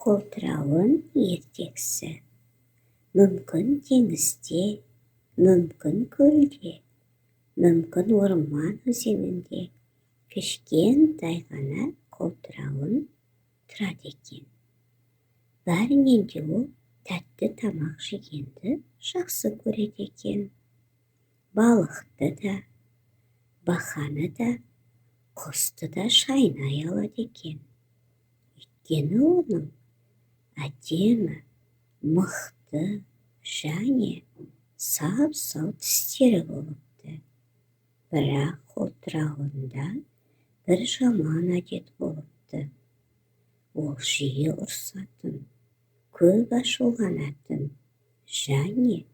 Қолтырауын ертексі. Мүмкін теңізде, мүмкін көлде, мүмкін орман өзенінде кішкентай ғана қолтырауын тұрады екен. Бәрінен де ол тәтті тамақ жегенді жақсы көреді екен. Балықты да, бақаны да, құсты да шайнай алады екен. Өйткені оның әдемі, мықты және сап-сау тістері болыпты. Бірақ қолтырауында бір жаман әдет болыпты. Ол жиі ұрсатын, көп ашуланатын және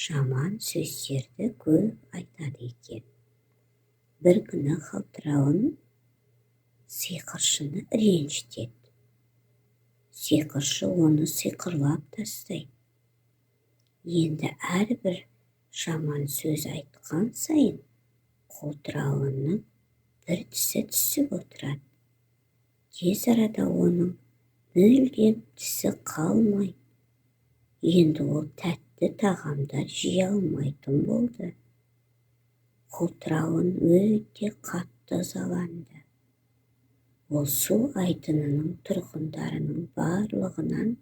жаман сөздерді көп айтады екен. Бір күні қолтырауын сиқыршыны ренжітеді. Сиқыршы оны сиқырлап тастайды. Енді әрбір жаман сөз айтқан сайын қолтырауынның бір тісі түсіп отырады. Тез арада оның мүлдем тісі қалмай, енді ол тәтті тағамдар жей алмайтын болды. Қолтырауын өте қатты ызаланды. Ол су айдынының тұрғындарының барлығынан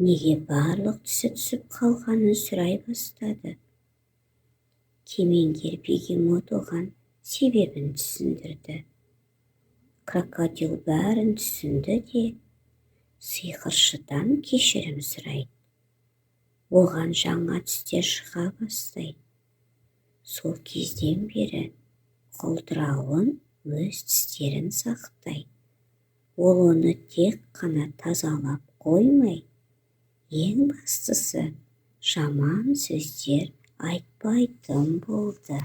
неге барлық тісі түсіп қалғанын сұрай бастады. Кемеңгер бегемот оған себебін түсіндірді. Крокодил бәрін түсінді де сиқыршыдан кешірім сұрайды. Оған жаңа тістер шыға бастайды. Сол кезден бері қолтырауын өз тістерін сақтайды. Ол оны тек қана тазалап қоймай, ең бастысы жаман сөздер айтпайтын болды.